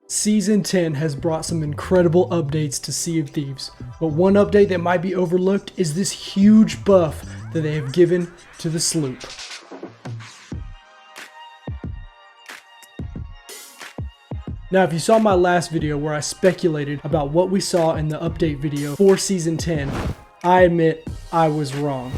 Season 10 has brought some incredible updates to Sea of Thieves, but one update that might be overlooked is this huge buff that they have given to the sloop. Now, if you saw my last video where I speculated about what we saw in the update video for Season 10, I admit I was wrong.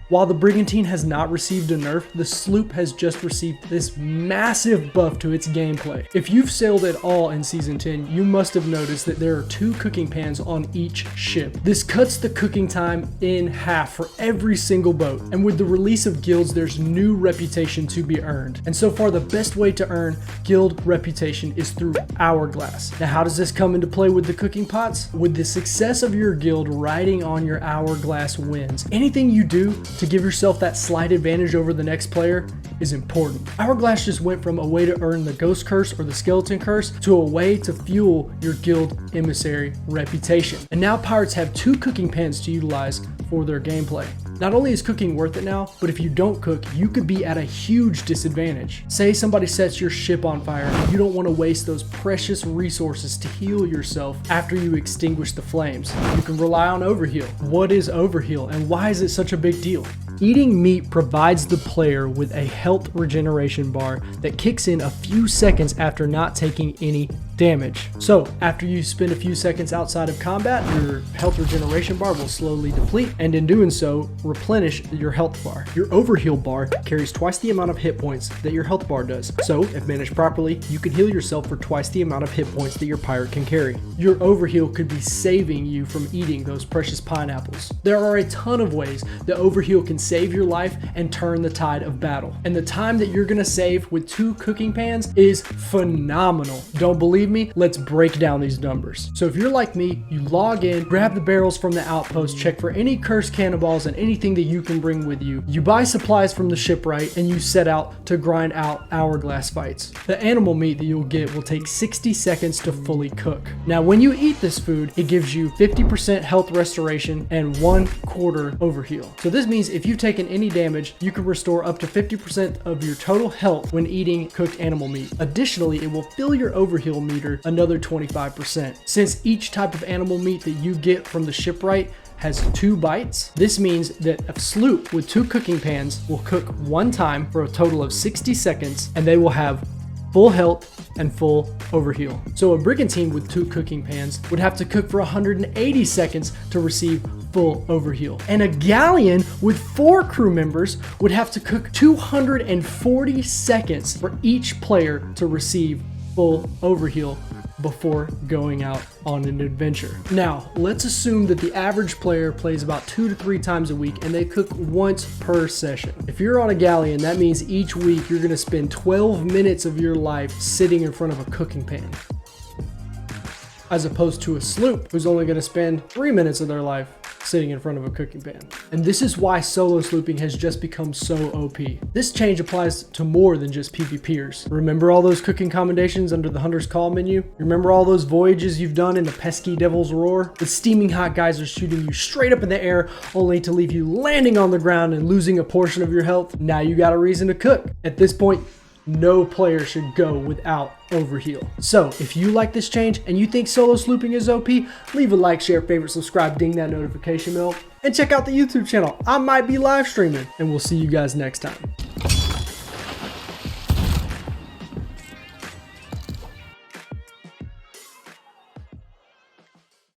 While the Brigantine has not received a nerf, the sloop has just received this massive buff to its gameplay. If you've sailed at all in Season 10, you must have noticed that there are 2 cooking pans on each ship. This cuts the cooking time in half for every single boat, and with the release of guilds, there's new reputation to be earned. And so far, the best way to earn guild reputation is through Hourglass. Now, how does this come into play with the cooking pots? With the success of your guild riding on your Hourglass wins, anything you do to give yourself that slight advantage over the next player is important. Hourglass just went from a way to earn the Ghost Curse or the Skeleton Curse to a way to fuel your guild emissary reputation. And now pirates have 2 cooking pans to utilize for their gameplay. Not only is cooking worth it now, but if you don't cook, you could be at a huge disadvantage. Say somebody sets your ship on fire and you don't want to waste those precious resources to heal yourself after you extinguish the flames. You can rely on Overheal. What is Overheal and why is it such a big deal? Eating meat provides the player with a health regeneration bar that kicks in a few seconds after not taking any damage. So after you spend a few seconds outside of combat, your health regeneration bar will slowly deplete, and in doing so, replenish your health bar. Your Overheal bar carries twice the amount of hit points that your health bar does. So if managed properly, you can heal yourself for twice the amount of hit points that your pirate can carry. Your Overheal could be saving you from eating those precious pineapples. There are a ton of ways that Overheal can save your life and turn the tide of battle. And the time that you're gonna save with 2 cooking pans is phenomenal. Don't believe me? Let's break down these numbers. So if you're like me, you log in, grab the barrels from the outpost, check for any cursed cannonballs and anything that you can bring with you. You buy supplies from the shipwright and you set out to grind out Hourglass fights. The animal meat that you'll get will take 60 seconds to fully cook. Now, when you eat this food, it gives you 50% health restoration and 1/4 Overheal. So this means if you've taken any damage, you can restore up to 50% of your total health when eating cooked animal meat. Additionally, it will fill your Overheal meter another 25%. Since each type of animal meat that you get from the shipwright has 2 bites, this means that a sloop with 2 cooking pans will cook 1 time for a total of 60 seconds, and they will have full health and full Overheal. So a Brigantine with 2 cooking pans would have to cook for 180 seconds to receive full Overheal. And a galleon with 4 crew members would have to cook 240 seconds for each player to receive full Overheal before going out on an adventure. Now, let's assume that the average player plays about 2 to 3 times a week and they cook once per session. If you're on a galleon, that means each week you're gonna spend 12 minutes of your life sitting in front of a cooking pan, as opposed to a sloop who's only gonna spend 3 minutes of their life sitting in front of a cooking pan. And this is why solo slooping has just become so OP. This change applies to more than just PvPers. Remember all those cooking commendations under the Hunter's Call menu? Remember all those voyages you've done in the pesky Devil's Roar? The steaming hot geysers shooting you straight up in the air only to leave you landing on the ground and losing a portion of your health? Now you got a reason to cook. At this point, no player should go without Overheal. So if you like this change and you think solo slooping is OP, leave a like, share, favorite, subscribe, ding that notification bell, and check out the YouTube channel. I might be live streaming, and we'll see you guys next time.